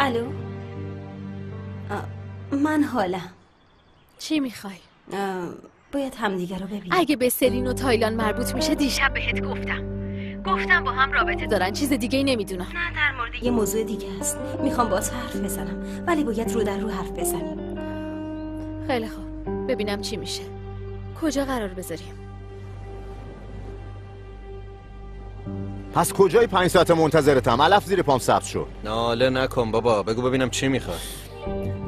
الو. من حالم. چی میخوای؟ باید همدیگه رو ببینیم. اگه به سرین و تایلان مربوط میشه دیشب بهت گفتم با هم رابطه دارن، چیز دیگه ای نمیدونم. نه، در مورد یه موضوع دیگه است. میخوام باهات حرف بزنم ولی باید رو در رو حرف بزنیم. خیلی خوب، ببینم چی میشه. کجا قرار بذاریم؟ پس کجای 5 ساعت منتظرتم؟ علف زیر پام سبز شد. ناله نکن بابا، بگو ببینم چی میخوای.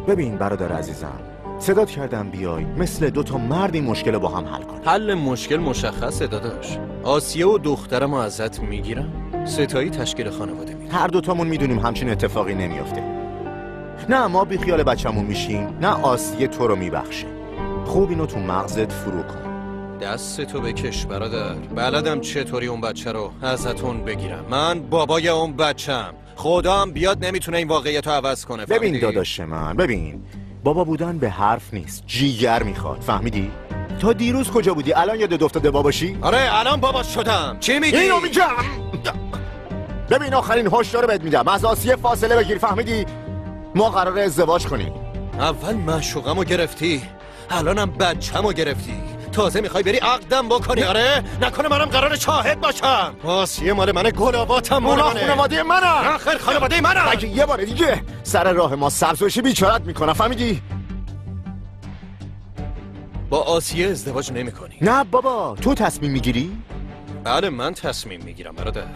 ببین برادر عزیزم، صدات کردم بیای مثل 2 مرد این مشکل با هم حل کنیم. حل مشکل مشخصه داداش. آسیه و دخترم ازت میگیرم، ستایی تشکیل خانواده میدیم. هر دوتامون میدونیم همچین اتفاقی نمیافته. نه ما بی خیال بچه‌مون میشیم، نه آسیه تو رو میبخشه. خوب اینو تو مغزت فرو کن. دستتو بکش برادر. بلدم چطوری اون بچه رو ازتون بگیرم. من بابای اون بچم. خدا هم بیاد نمیتونه این واقعیت رو عوض کنه. ببین داداش من، ببین بابا بودن به حرف نیست، جیگر میخواد. فهمیدی؟ تا دیروز کجا بودی؟ الان یادت افتاده باباشی؟ آره الان بابا شدم. چی میگی؟ اینو میگم. ببین آخرین هشدار رو بهت میدم، از آسیه فاصله بگیر. فهمیدی؟ ما قراره ازدواج کنیم. اول معشوقمو گرفتی، الانم بچه‌مو گرفتی. تازه میخوای بری عقدم بکنی؟ آره؟ نکنه منم قراره شاهد باشم. آسیه مال منه، گلاباتم مال منه. خانواده منه. آخر خانواده منه. اگه یه بار دیگه سر راه ما سبز بشی بیچارت میکنم. فهمیدی؟ با آسیه ازدواج نمیکنی؟ نه بابا، تو تصمیم میگیری؟ بله من تصمیم میگیرم برادر.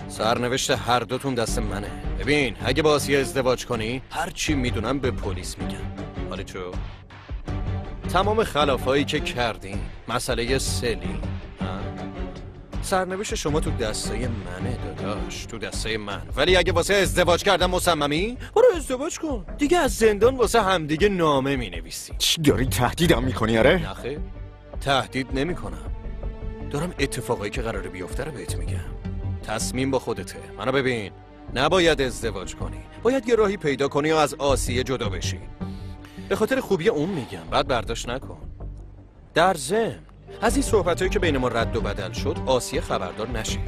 سرنوشت هر دوتون دست منه. ببین اگه با آسیه ازدواج کنی هر چی میدونم به پلیس میگم. حالا چو تمام خلافایی که کردین، مسئله سلی، سرنوشت شما تو دسته منه داداش، تو دسته من. ولی اگه واسه ازدواج کردن مصممی، برو ازدواج کن دیگه. از زندان واسه همدیگه نامه مینویسی. چی داری تهدیدم میکنی؟ آره؟ نخیر، تهدید نمیکنم، دارم اتفاقایی که قراره بیفته رو بهت میگم. تصمیم با خودته. منو ببین، نباید ازدواج کنی، باید یه راهی پیدا کنی و از آسیه جدا بشی. به خاطر خوبی اون میگم، بعد برداشت نکن. در ضمن از این صحبتایی که بین ما رد و بدل شد آسیه خبردار نشه،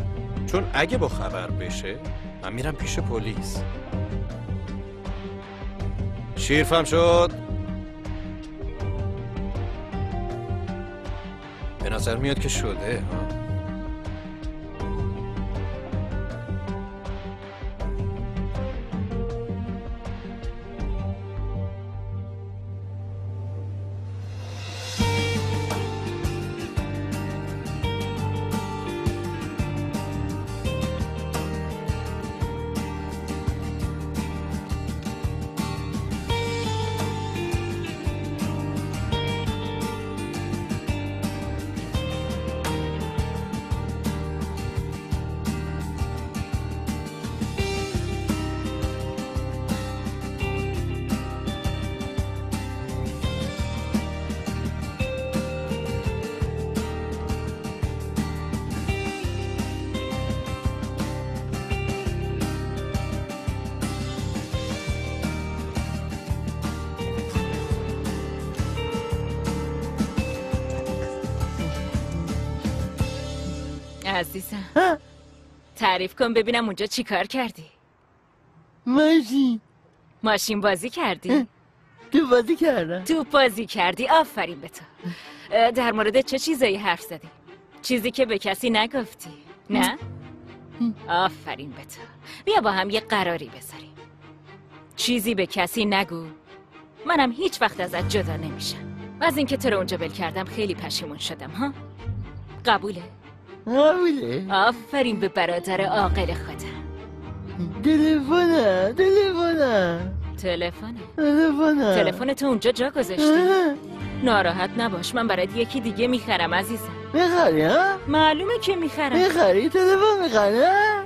چون اگه با خبر بشه من میرم پیش پلیس. شیرفهم شد؟ به نظر میاد که شده ها. عزیزم تعریف کن ببینم اونجا چی کار کردی؟ ماشین بازی کردی؟ توپ بازی کردم. توپ بازی کردی، آفرین به تو. در مورد چه چیزایی حرف زدی؟ چیزی که به کسی نگفتی، نه؟ آفرین به تو. بیا با هم یه قراری بذاریم. چیزی به کسی نگو، منم هیچ وقت ازت جدا نمیشم. از اینکه تو رو اونجا بل کردم خیلی پشیمون شدم ها. قبوله؟ قبوله. آفرین به برادر عاقل خودم. تلفن تو اونجا جا گذاشتی؟ ناراحت نباش، من برات یکی دیگه میخرم عزیزم. میخری ها؟ معلومه که میخرم. میخری؟ تلفن میخری ها؟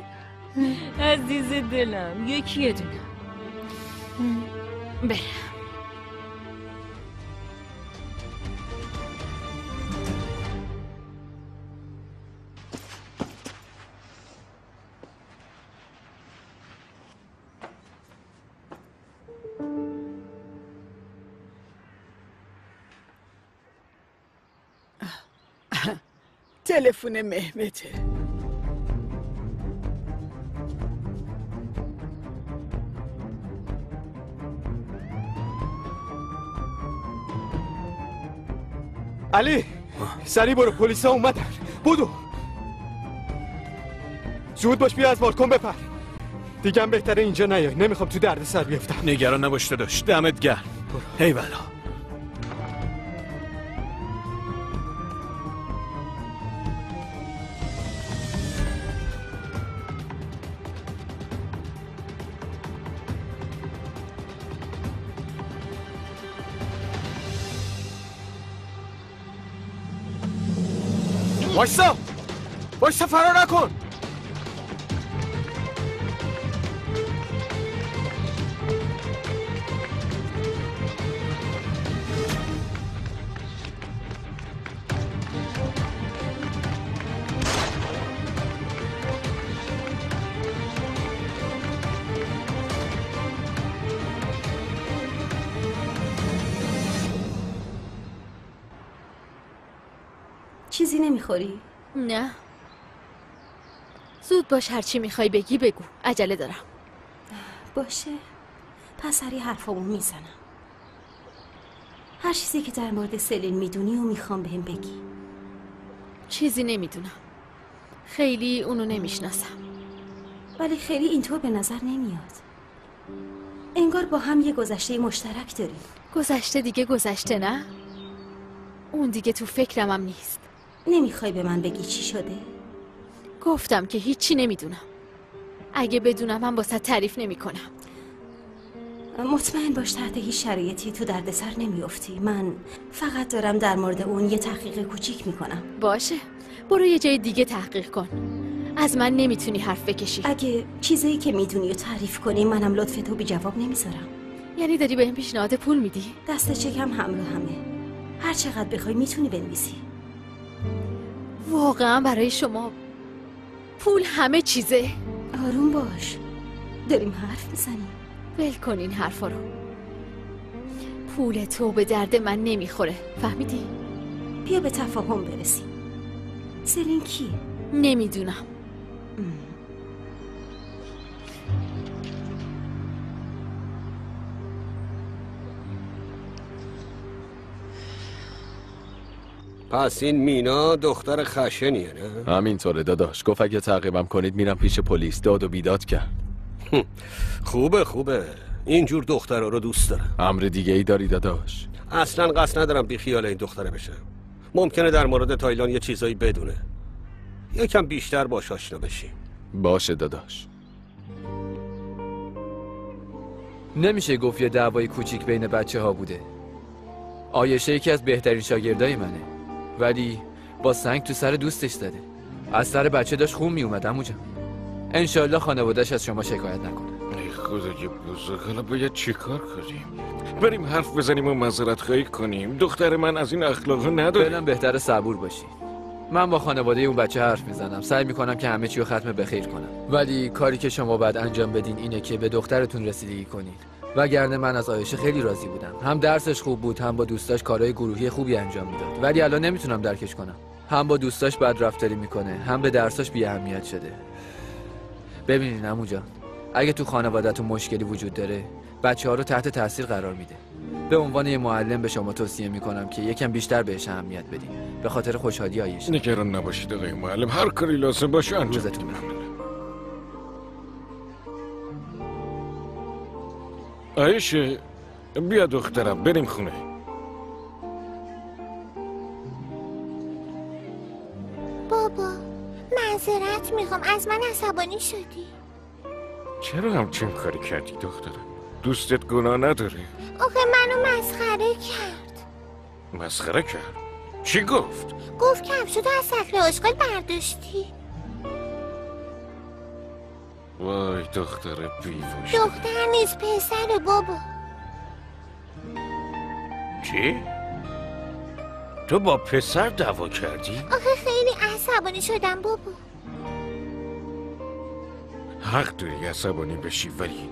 عزیز دلم یکیه دونم. برم. تلفن مهمته. علی سریع برو، پلیسا اومدن. بودو زود باش، بیا از بالکن بپر. دیگه هم بهتره اینجا نیای، نمیخوام تو درد سر بیفتم. نگران نباش داداش، دمت گرم. هی والا. وایسا فرار نکن. چیزی نمیخوری؟ نه. زود باش، هرچی میخوای بگی بگو، عجله دارم. باشه، پس سری حرفامو میزنم. هر چیزی که در مورد سلین میدونی و میخوام بهم بگی. چیزی نمیدونم، خیلی اونو نمیشناسم. ولی خیلی اینطور به نظر نمیاد. انگار با هم یه گذشته مشترک داریم. گذشته دیگه گذشته، نه؟ اون دیگه تو فکرمم نیست. نمیخوای به من بگی چی شده؟ گفتم که هیچی نمیدونم. اگه بدونم من واسه تعریف نمیکنم. مطمئن باش تحت هیچ شرایطی تو دردسر نمیافتی. من فقط دارم در مورد اون یه تحقیق کوچیک میکنم. باشه، برو یه جای دیگه تحقیق کن. از من نمیتونی حرف بکشی. اگه چیزایی که میدونی و تعریف کنی منم لطفتو بی جواب نمیذارم. یعنی داری بهم پیشنهاد پول میدی؟ دست چکم همراه همه. هر چقدر بخوای میتونی بنویسی. واقعا برای شما پول همه چیزه؟ آروم باش، داریم حرف میزنیم. ول کن این حرفا رو. پول تو به درد من نمیخوره، فهمیدی؟ بیا به تفاهم برسیم. سلین کیه؟ نمیدونم. پس این مینا دختر خشنیه، نه؟ همینطوره داداش، گفت اگه تعقیبم کنید میرم پیش پلیس. داد و بیداد کرد. خوبه اینجور دخترها رو دوست دارم. امر دیگه ای داری داداش؟ اصلا قصد ندارم بی خیال این دختره بشم. ممکنه در مورد تایلان یه چیزایی بدونه، یکم بیشتر باش آشنا بشیم. باشه داداش. نمیشه گفت یه دعوای کوچیک بین بچه ها بوده. آیشه یکی از بهترین شاگردای منه، ولی با سنگ تو سر دوستش زده. از سر بچه داشت خون می اومد عمو جان. انشالله خانواده‌اش از شما شکایت نکنه. ای خدای بزرگ، حالا باید چیکار کنیم؟ بریم حرف بزنیم و معذرت خواهی کنیم؟ دختر من از این اخلاقا نداره. فعلا بهتره صبور باشید. من با خانواده اون بچه حرف میزنم، سعی میکنم که همه چی رو ختم به خیر کنم. ولی کاری که شما باید انجام بدین اینه که به دخترتون رسیدگی کنین. وگرنه من از آیشه خیلی راضی بودم. هم درسش خوب بود، هم با دوستاش کارهای گروهی خوبی انجام میداد. ولی الان نمیتونم درکش کنم. هم با دوستاش بد رفتاری میکنه، هم به درساش بی اهمیت شده. ببینین عمو جان، اگه تو خانواده‌تون مشکلی وجود داره، بچه‌ها رو تحت تاثیر قرار میده. به عنوان یه معلم به شما توصیه میکنم که یکم بیشتر بهش اهمیت بدین، به خاطر خوشحالی آیشه. نگران نباشید آقای معلم، هر کاری لازم باشه انجام روزتون بخیر. آیشه بیا دخترم بریم خونه. بابا معذرت میخوام، از من عصبانی شدی. چرا همچین کاری کردی دخترم؟ دوستت گناه نداره. آخه منو مسخره کرد. مسخره کرد؟ چی گفت؟ گفت کفشتو از صخره آشغال برداشتی. وای دختر بیوش. دختر نیست پسره بابا. چی؟ تو با پسر دعوا کردی؟ آخه خیلی عصبانی شدم بابا. حق داری عصبانی بشی، ولی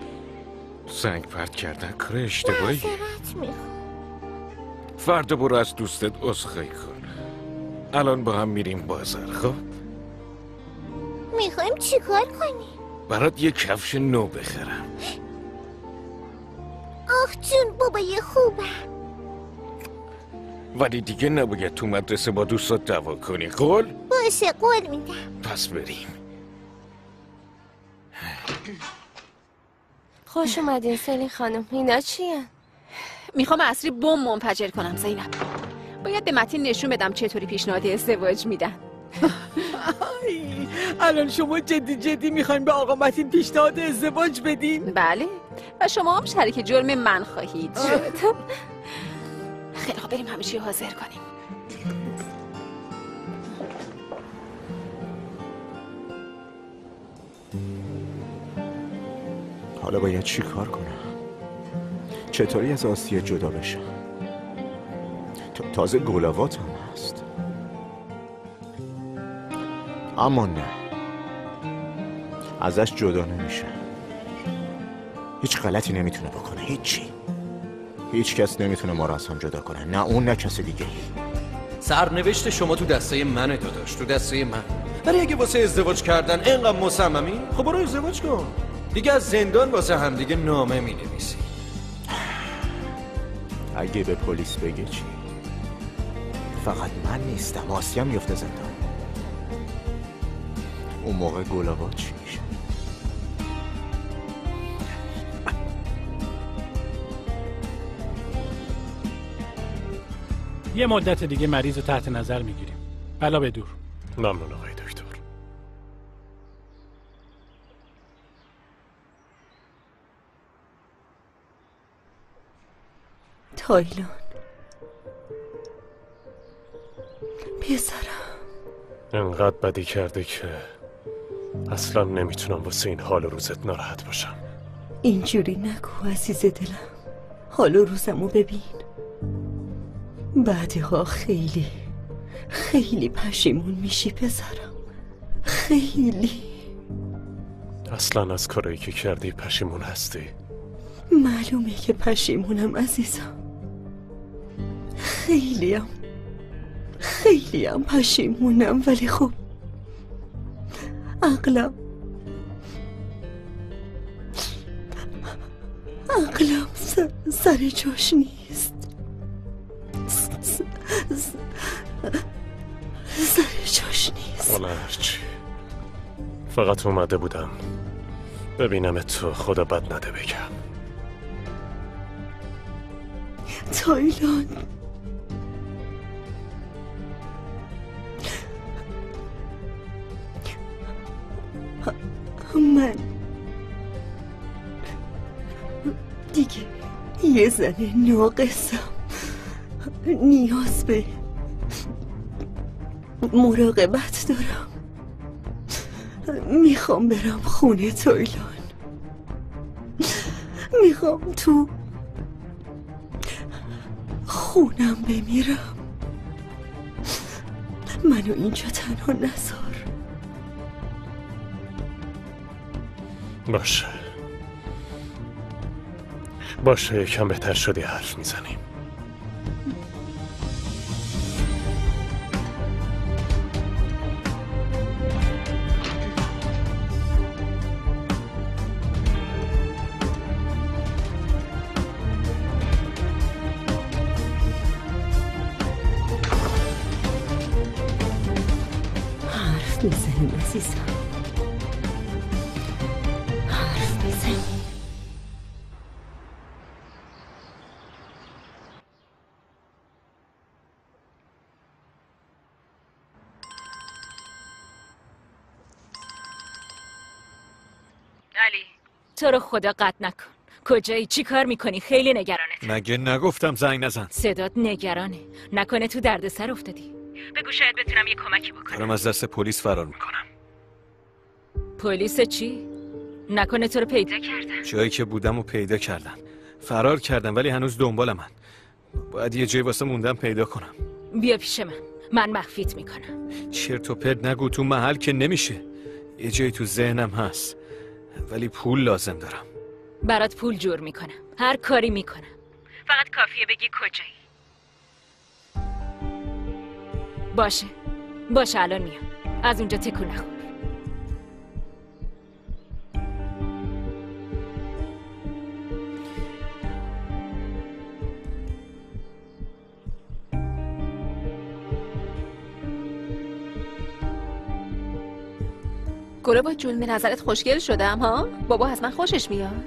سنگ پرت کردن کار اشتباهی. معذرت میخوام. فردا برو از دوستت عذرخواهی کن. الان با هم میریم بازار. خب میخوایم چیکار کنیم؟ برات یه کفش نو بخرم. آخ جون بابا یه خوبه. ولی دیگه نباید تو مدرسه با دوستات دعوا کنی. قول؟ باشه قول میدم. پس بریم. خوش اومدین سلی خانم. اینا چیه؟ میخوام عصری بم منفجر کنم زینب. باید به متین نشون بدم چطوری پیشنهاد ازدواج میدن. الان شما جدی میخواین به آقا متین پیشنهاد ازدواج بدین؟ بله، و شما هم شریک جرم من خواهید شد. خیلی خوب، بریم همه چی حاضر کنیم. حالا باید چی کار کنم؟ چطوری از آسیه جدا بشم؟ تازه گلاوات هم هست. اما نه، ازش جدا نمیشه. هیچ غلطی نمیتونه بکنه. هیچ کس نمیتونه ما رو از هم جدا کنه، نه اون نه کس دیگه. سرنوشت شما تو دسته منه داداش، تو دسته من. ولی اگه واسه ازدواج کردن اینقدر مصممی، خب برو ازدواج کن. دیگه از زندان واسه هم دیگه نامه مینویسی. اگه به پلیس بگه چی؟ فقط من نیستم، آسیه میفته زندان. اون موقع گلاوات چی میشه؟ یه مدت دیگه مریض رو تحت نظر میگیریم. بلا بدور. ممنون آقای دکتر. تایلان پسرم انقدر بدی کرده که اصلا نمیتونم واسه این حال و روزت ناراحت باشم. اینجوری نگو عزیز دلم. حال و روزمو ببین. بعدها خیلی پشیمون میشی پسرم. خیلی. اصلا از کارایی که کردی پشیمون هستی؟ معلومه که پشیمونم عزیزم. خیلیم پشیمونم، ولی خب عقلم سر جاش نیست. سر جاش نیست. والا هرچی، فقط اومده بودم ببینم تو، خدا بد نده بگم. تایلان من دیگه یه زن ناقصم. نیاز به مراقبت دارم. میخوام برم خونه تایلان. میخوام تو خونم بمیرم. منو اینجا تنها نذار. باشه یکم بهتر شدی حرف میزنیم. حرف میزنیم عزیزم. حرف میزنیم. علی تو رو خدا قطع نکن. کجایی؟ چی کار میکنی؟ خیلی نگرانت. مگه نگفتم زنگ نزن؟ صدات نگرانه. نکنه تو دردسر افتادی؟ بگو شاید بتونم یه کمکی بکنم. دارم از دست پلیس فرار میکنم. پلیس چی؟ نکنه تو رو پیدا کردن؟ جایی که بودم و پیدا کردن. فرار کردم ولی هنوز دنبالمن. باید یه جایی واسه موندم پیدا کنم. بیا پیش من مخفیت میکنم. چرت و پرت نگو، تو محل که نمیشه. یه جایی تو ذهنم هست ولی پول لازم دارم. برات پول جور میکنم، هر کاری میکنم، فقط کافیه بگی کجایی. باشه الان میام. از اونجا تکون نخور. گله با جون، به نظرت خوشگل شدم ها؟ بابا از من خوشش میاد.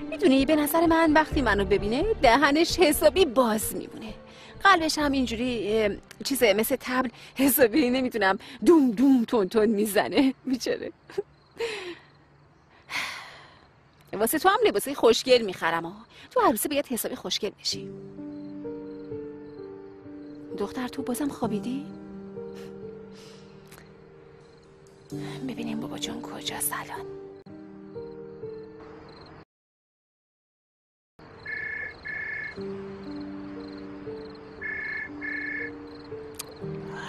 میدونی به نظر من وقتی منو ببینه دهنش حسابی باز میمونه، قلبش هم اینجوری چیزه مثل طبل حسابی نمیدونم دوم دوم تون تون میزنه. بیچاره. واسه تو هم لباسای خوشگل میخرم ها، تو عروسه باید حسابی خوشگل بشی. دختر تو بازم خوابیدی؟ ببینیم بابا جون کجاست الان.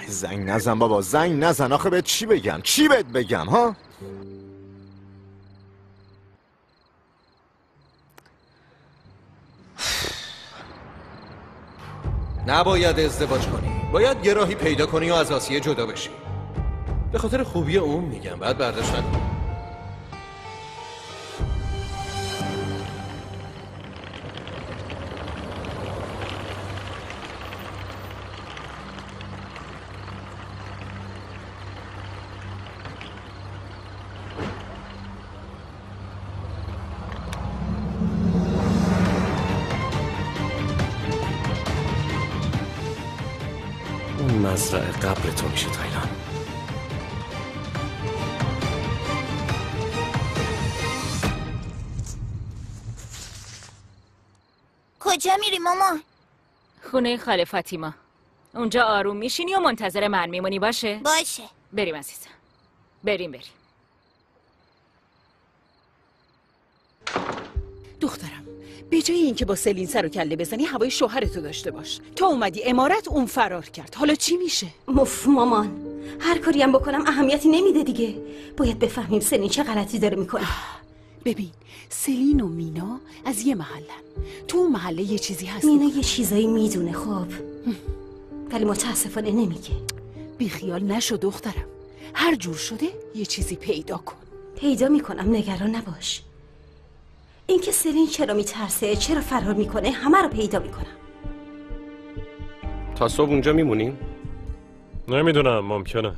زنگ نزن بابا، زنگ نزن. آخه بهت چی بگم؟ چی بهت بگم ها؟ نباید ازدواج کنی، باید یه راهی پیدا کنی و از آسیه جدا بشی. به خاطر خوبی اون میگم، بعد برداشت نکن. مزرعه قبر تو میشه تایلان. کجا میری مامان؟ خونه خاله فاطیما. اونجا آروم میشینی و منتظر من میمونی باشه؟ باشه. بریم عزیزم. بریم. دخترم، به جای اینکه با سلین سر و کله بزنی هوای شوهرتو داشته باش. تا اومدی امارت اون فرار کرد. حالا چی میشه؟ مامان، هر کاری هم بکنم اهمیتی نمیده دیگه. باید بفهمیم سلین چه غلطی داره میکنه. ببین، سلین و مینا از یه محلن. تو اون محله یه چیزی هست. مینا یه چیزایی میدونه خب، ولی متاسفانه نمیگه. بیخیال نشو دخترم، هر جور شده یه چیزی پیدا کن. پیدا میکنم، نگران نباش. اینکه سلین چرا میترسه، چرا فرار میکنه، همه رو پیدا میکنم. تا صبح اونجا میمونیم؟ نمیدونم، ممکنه.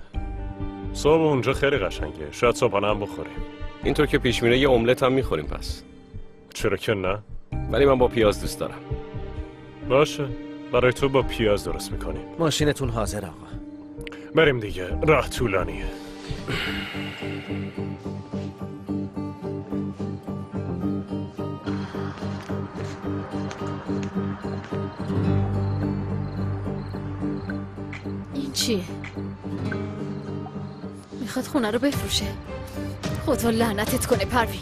صبح اونجا خیلی قشنگه، شاید صبحانه هم بخوریم. اینطور که پیش میره یه املت هم میخوریم پس. چرا که نه؟ ولی من با پیاز دوست دارم. باشه، برای تو با پیاز درست میکنیم. ماشینتون حاضر آقا. بریم دیگه، راه طولانیه. این چیه؟ میخواد خونه رو بفروشه. خدا لعنتت کنه پروین.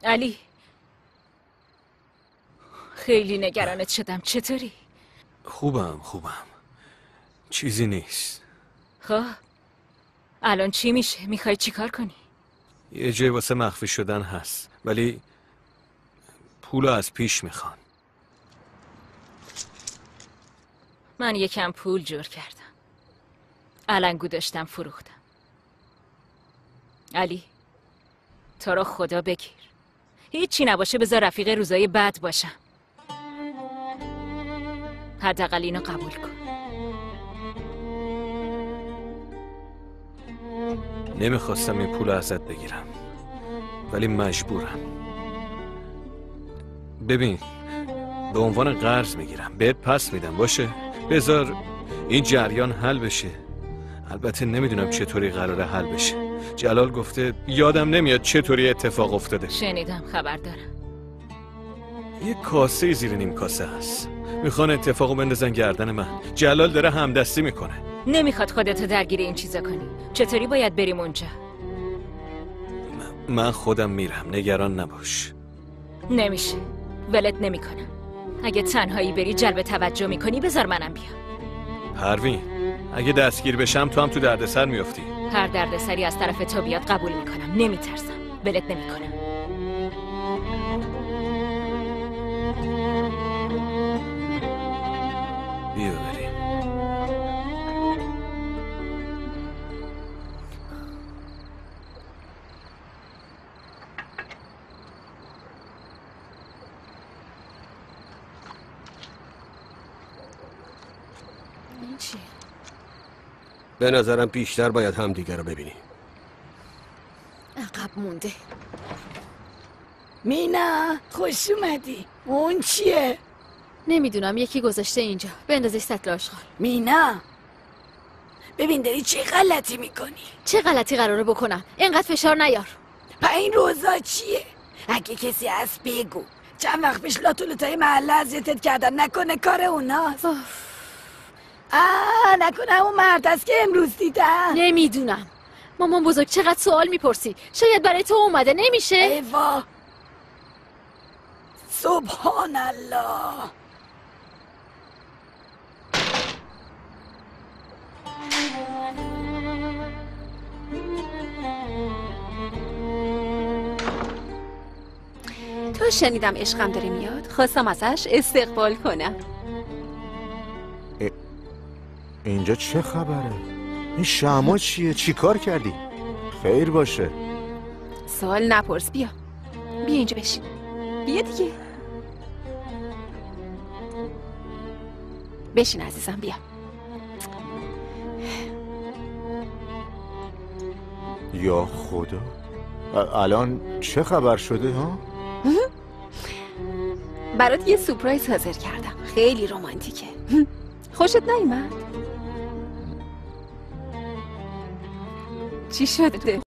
علی، خیلی نگرانت شدم. چطوری؟ خوبم. چیزی نیست. خب الان چی میشه؟ میخوای چیکار کنی؟ یه جای واسه مخفی شدن هست، ولی پولو از پیش میخوان. من یکم پول جور کردم، علنگو داشتم فروختم. علی، تو رو خدا بگیر، هیچی نباشه بذار رفیق روزای بد باشم. حداقل اینو قبول کن. نمیخواستم این پول ازت بگیرم، ولی مجبورم. ببین، به عنوان قرض میگیرم، بهت پس میدم باشه؟ بذار این جریان حل بشه. البته نمیدونم چطوری قراره حل بشه. جلال گفته یادم نمیاد چطوری اتفاق افتاده. شنیدم، خبر دارم. یه کاسه زیر نیم کاسه هست، میخوان اتفاقو بندازن گردن من. جلال داره همدستی میکنه. نمیخواد خودتو درگیر این چیزا کنی. چطوری باید بریم اونجا؟ من خودم میرم، نگران نباش. نمیشه، ولت نمیکنم. اگه تنهایی بری جلب توجه میکنی، بذار منم بیام. پروین، اگه دستگیر بشم تو هم تو دردسر میافتی. هر دردسری از طرف تو بیاد قبول میکنم، نمیترسم، ولت نمیکنم. بیا بریم. این چیه؟ به نظرم بیشتر باید همدیگه رو ببینیم. عقب مونده. مینا خوش اومدی. اون چیه؟ نمیدونم، یکی گذاشته اینجا. بندازش سطل آشغال. مینا ببین داری چه غلطی میکنی. چه غلطی قراره بکنم؟ اینقدر فشار نیار. این روزا چیه؟ اگه کسی هست بگو. چند وقت پیش لاتولوتای محله اذیتت کردن، نکنه کار اوناست؟ نکنه اون مرد است که امروز دیدم. نمیدونم. مامان بزرگ چقدر سوال میپرسی. شاید برای تو اومده. نمیشه. ایوا سبحان الله. تو شنیدم عشقم داره میاد، خواستم ازش استقبال کنم. اینجا چه خبره؟ این شمع چیه؟ چی کار کردی؟ خیر باشه. سوال نپرس. بیا اینجا بشین. بیا دیگه. بشین عزیزم بیا. یا خدا، الان چه خبر شده ها؟ برات یه سورپرایز حاضر کردم. خیلی رمانتیکه. خوشت نیومد؟ چی شده؟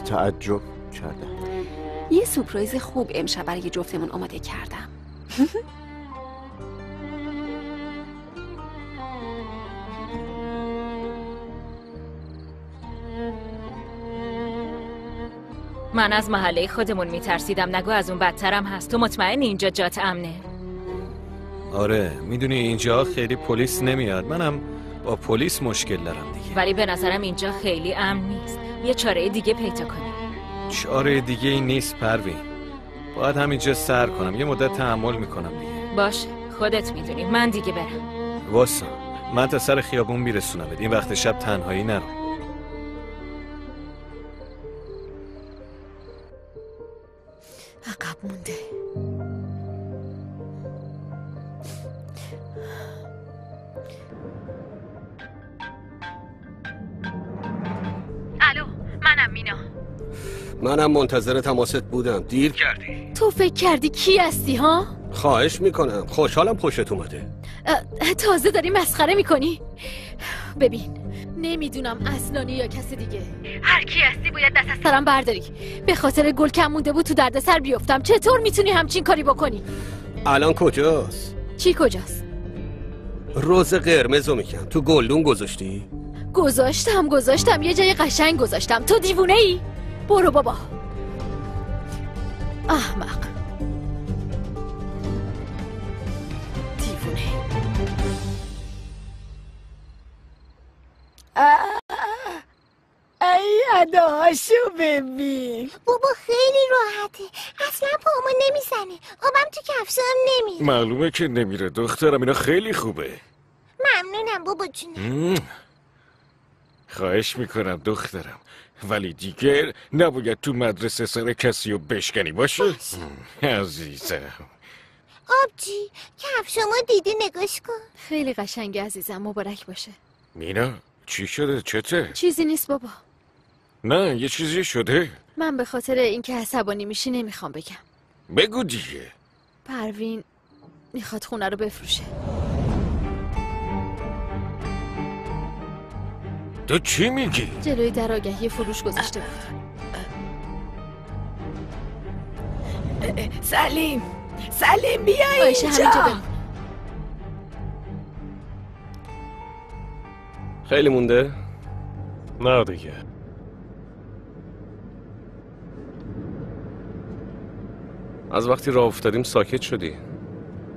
تعجب کردم. یه سورپرایز خوب امشب برای جفتمون آماده کردم. من از محله خودمون میترسیدم، نگو از اون بدترم هست. تو مطمئنی اینجا جات امنه؟ آره میدونی اینجا خیلی پلیس نمیاد. منم با پلیس مشکل دارم دیگه. ولی به نظرم اینجا خیلی امن نیست. یه چاره دیگه پیدا کنیم. چاره دیگه ای نیست پروین. باید همینجا سر کنم. یه مدت تحمل میکنم دیگه. باشه خودت میدونی. من دیگه برم. واسه من تا سر خیابون میرسونم. این وقت شب تنهایی نرو. عقب مونده. الو منم مینا. منم منتظر تماست بودم. دیر کردی. تو فکر کردی کی هستی ها؟ خواهش میکنم. خوشحالم خوشت اومده. تازه داری مسخره میکنی؟ ببین نمیدونم اصلانی یا کسی دیگه. هر کی هستی باید دست از سرم برداری. به خاطر گل کم مونده بود تو دردسر بیفتم. چطور میتونی همچین کاری بکنی؟ الان کجاست؟ چی کجاست؟ روز قرمزو میگم. تو گلدون گذاشتی؟ گذاشتم یه جای قشنگ گذاشتم. تو دیوونه ای؟ برو بابا. احمق. دیوونه. ای اداشو ببین. بابا خیلی راحته. اصلا پامو نمیزنه. آبم تو کفشم نمیره. معلومه که نمیره دخترم. اینا خیلی خوبه. ممنونم بابا جونم. خواهش میکنم دخترم. ولی دیگه نباید تو مدرسه سر کسی رو بشکنی باشه؟ عزیزم. آبجی کفشمو دیدی نگاش کن. خیلی قشنگه عزیزم. مبارک باشه. مینا چی شده؟ چته؟ چیزی نیست بابا. نه یه چیزی شده؟ من به خاطر اینکه عصبانی میشی نمیخوام بگم. بگو دیگه. پروین میخواد خونه رو بفروشه. تو چی میگی؟ جلوی در آگهی فروش گذاشته بود. سلیم بیا آیشه اینجا. همینجا بمون. خیلی مونده؟ نه دیگه. از وقتی راه افتادیم ساکت شدی.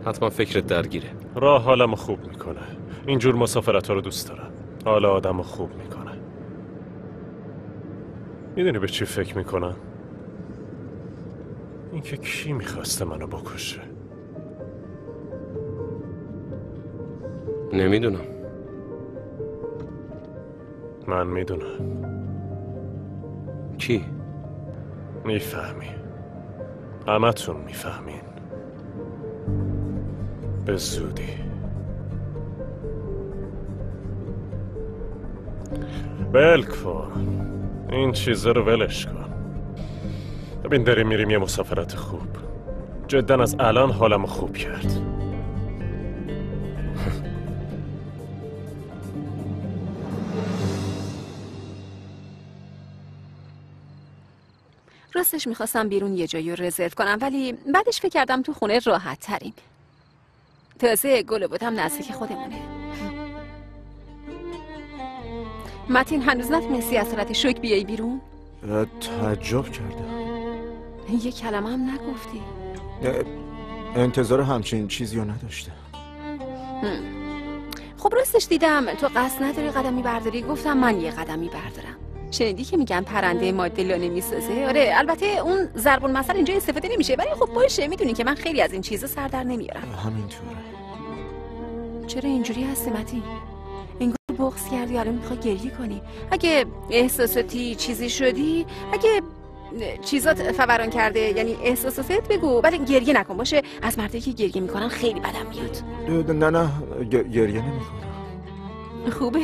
حتما فکرت درگیره. راه حالمو خوب میکنه. اینجور مسافرت ها رو دوست دارم. حال آدمو خوب میکنه. میدونی به چی فکر میکنم؟ اینکه کی میخواسته منو بکشه. نمیدونم. من میدونم. کی؟ میفهمی. همتون میفهمین. به زودی. ول کن این چیزا رو ولش کن. ببین داریم میریم یه مسافرت خوب. جدا از الان حالمو خوب کرد. راستش میخواستم بیرون یه جایی رو رزرو کنم، ولی بعدش فکر کردم تو خونه راحت تریم. تازه گل بودم نزدیک خودمونه. متین هنوز نتونستی از حالت شوک بیایی بیرون؟ تعجب کردم. یه کلمه هم نگفتی. انتظار همچین چیزی رو نداشتم. خب راستش دیدم تو قصد نداری قدمی برداری، گفتم من یه قدمی بردارم. شنیدی که میگن پرنده ماده لا نمیسازه؟ آره البته اون ضرب المثل اینجا استفاده نمیشه، ولی خب باشه، میدونی که من خیلی از این چیزا سر در نمیارم. همینطوره. چرا اینجوری هستی متین؟ انگار بغض کردی، الان میخوای گریه کنی. اگه احساساتی چیزی شدی، اگه چیزات فوران کرده، یعنی احساساتت بگو، ولی گریه نکن باشه. از مردایی که گریه میکنن خیلی بدم میاد. نه گریه نمیکنم. خوبه.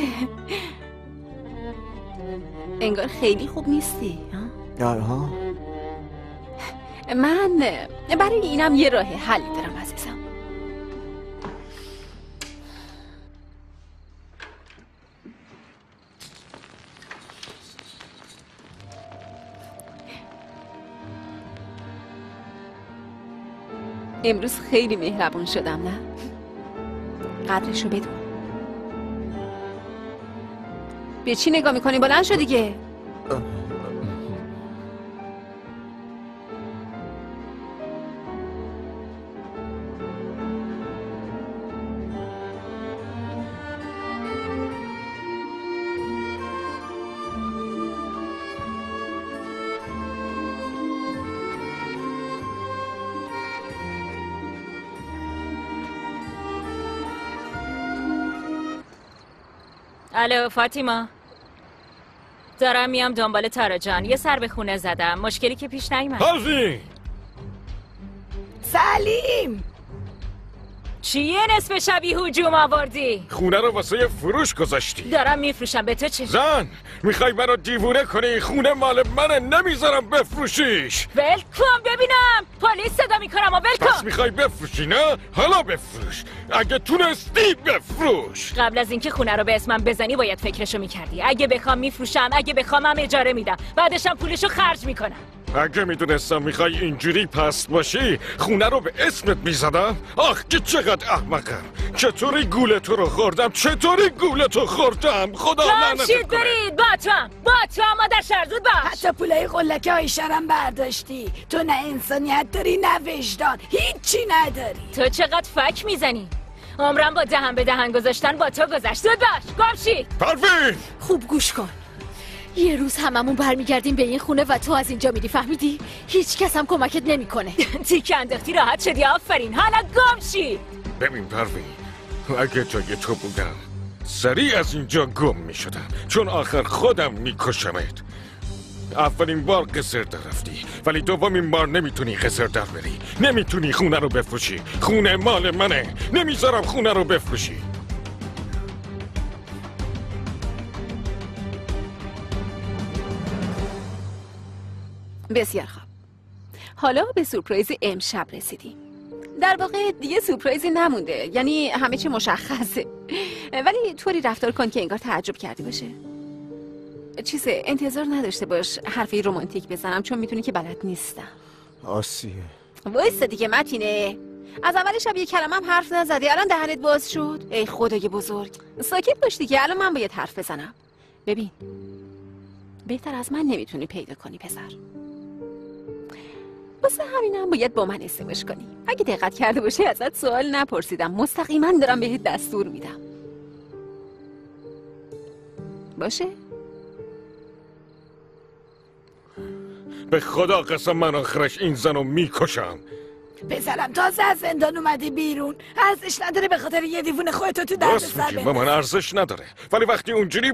انگار خیلی خوب نیستی. ها؟ من برای اینم یه راه حل دارم عزیزم. امروز خیلی مهربون شدم نه؟ قدرشو بدون. به چی نگاه میکنی؟ بلند شو دیگه. الو فاطیما، دارم میام دنبال تارا جان. یه سر به خونه زدم، مشکلی که پیش نیومد. حاضی سلیم چیه نصف شبی هجوم آوردی؟ خونه رو واسه فروش گذاشتی. دارم میفروشم، به تو چه؟ زن میخوای منو دیوونه کنی؟ خونه مال منه، نمیذارم بفروشیش. ول کن ببینم، پلیس صدا میکنم و ول کن. پس میخوای بفروشی نه؟ حالا بفروش، اگه تونستی بفروش. قبل از اینکه خونه رو به اسمم بزنی باید فکرشو میکردی. اگه بخوام میفروشم، اگه بخوام هم اجاره میدم، بعدشم پولشو خرج میکنم. اگه میدونستم میخوای اینجوری پست باشی خونه رو به اسمت میزدم. آخ که چقدر احمقم. چطوری گوله تو رو خوردم، چطوری گوله تو خوردم. خدا لعنتت کنه. برید با تو هم مادر شرزود باش. حتی پولای قلکه های شرم برداشتی. تو نه انسانیت داری نه وجدان، هیچی نداری. تو چقدر فک میزنی؟ عمرم با دهن به دهن گذاشتن با تو گذشت. زود باش گمشید. پروین خوب گوش کن. یه روز هممون برمیگردیم به این خونه و تو از اینجا میری، فهمیدی؟ هیچ کس هم کمکت نمیکنه. تیک انداختی راحت شدی، آفرین. حالا گم شید. ببین پروین، اگه جای تو بودم سریع از اینجا گم میشدم، چون آخر خودم میکشمت. اولین بار قصر در رفتی، ولی دومین بار نمیتونی قصر در بری. نمیتونی خونه رو بفروشی. خونه مال منه، نمیذارم خونه رو بفروشی. بسیار خوب. حالا به سورپرایز امشب رسیدیم. در واقع دیگه سورپرایزی نمونده، یعنی همه چی مشخصه، ولی طوری رفتار کن که انگار تعجب کردی باشه. چیزه انتظار نداشته باش حرفی رمانتیک بزنم، چون میتونی که بلد نیستم. آسیه وایستا دیگه متینه. از اول شب یه کلمه هم حرف نزدی، الان دهنت باز شد. ای خدای بزرگ، ساکت باش دیگه. الان من باید حرف بزنم. ببین، بهتر از من نمیتونی پیدا کنی پسر. واسه همینم باید با من ازدواج کنی. اگه دقت کرده باشی ازت سوال نپرسیدم، مستقیما دارم بهت دستور میدم. باشه؟ به خدا قسم من آخرش این زنو میکشم. پسرم تازه از زندان اومدی بیرون، ارزش نداره به خاطر یه دیوونه خودتو تو درد سر بندازی. به من ارزش نداره، ولی وقتی اونجوری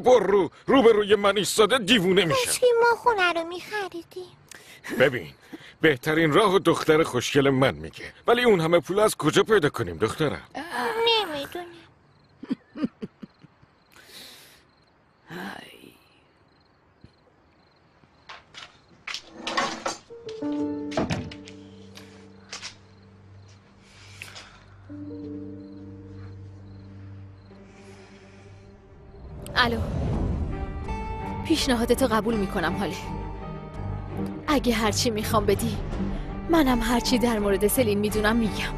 روبروی من ایستاده دیوونه میشه. کاشکی ما خونه رو میخریدیم. ببین، بهترین راه دختر خوشگل من میگه، ولی اون همه پول از کجا پیدا کنیم دخترم؟ نمیدونم. الو، پیشنهادتو قبول میکنم حاله. اگه هرچی میخوام بدی، منم هرچی در مورد سلین میدونم میگم.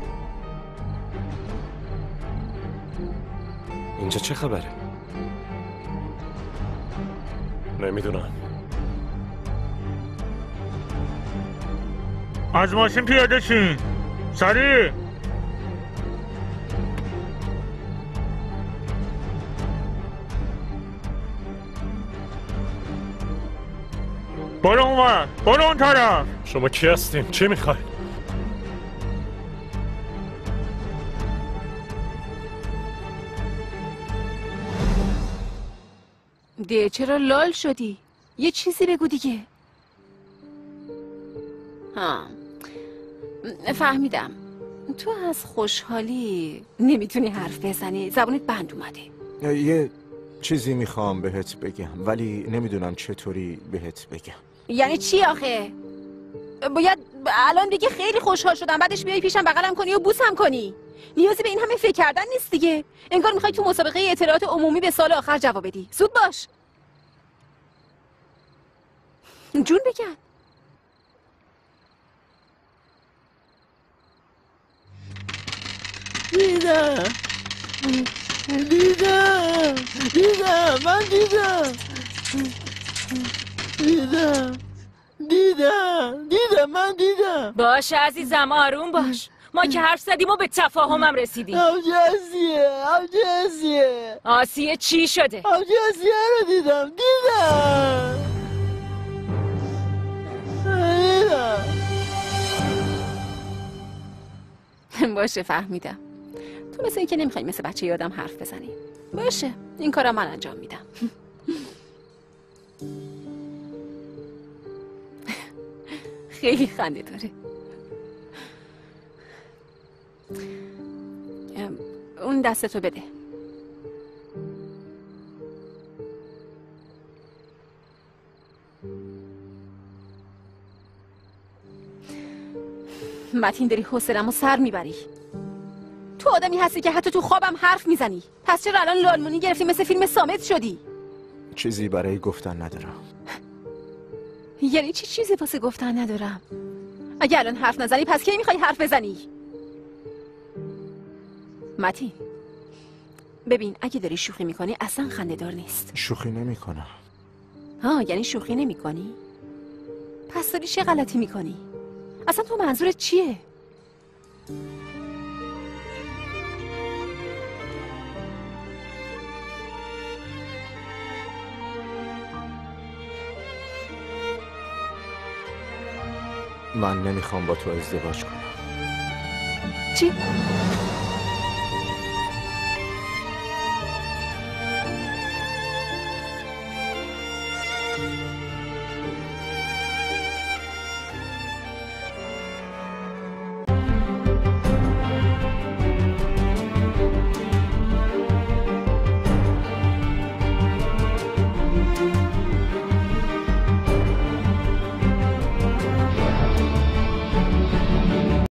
اینجا چه خبره؟ نمیدونم. از ماشین پیاده شین. سریع. برو اونور، برو اون طرف. شما کی هستین؟ چی میخوای؟ دیگه چرا لال شدی؟ یه چیزی بگو دیگه. ها، فهمیدم. تو از خوشحالی نمیتونی حرف بزنی، زبونت بند اومده. یه چیزی میخوام بهت بگم ولی نمیدونم چطوری بهت بگم. یعنی چی آخه؟ باید الان بگی خیلی خوشحال شدم بعدش بیای پیشم بغلم کنی و بوسم کنی؟ نیازی به این همه فکر کردن نیست دیگه. انگار میخوای تو مسابقه اطلاعات عمومی به سال آخر جواب بدی. زود باش. جون بکن. دیدم من دیدم. باشه عزیزم، آروم باش. ما که حرف زدیم و به تفاهمم رسیدیم. آسیه آسیه چی شده؟ آسیه رو دیدم. باشه فهمیدم. تو مثل این که نمیخوای مثل بچه یادم حرف بزنی. باشه، این کارم من انجام میدم. خیلی خنده داره. اون دستتو بده. متین داری حوصله‌مو سر میبری. تو آدمی هستی که حتی تو خوابم حرف میزنی. پس چرا الان لالمونی گرفتی مثل فیلم صامت شدی؟ چیزی برای گفتن ندارم. یعنی چی چیزی واسه گفتن ندارم؟ اگه الان حرف نزنی پس کی میخوای حرف بزنی؟ متین ببین، اگه داری شوخی میکنی اصلا خنده‌دار نیست. شوخی نمیکنم. یعنی شوخی نمیکنی؟ پس داری چه غلطی میکنی؟ اصلا تو منظورت چیه؟ من نمیخوام با تو ازدواج کنم. چی؟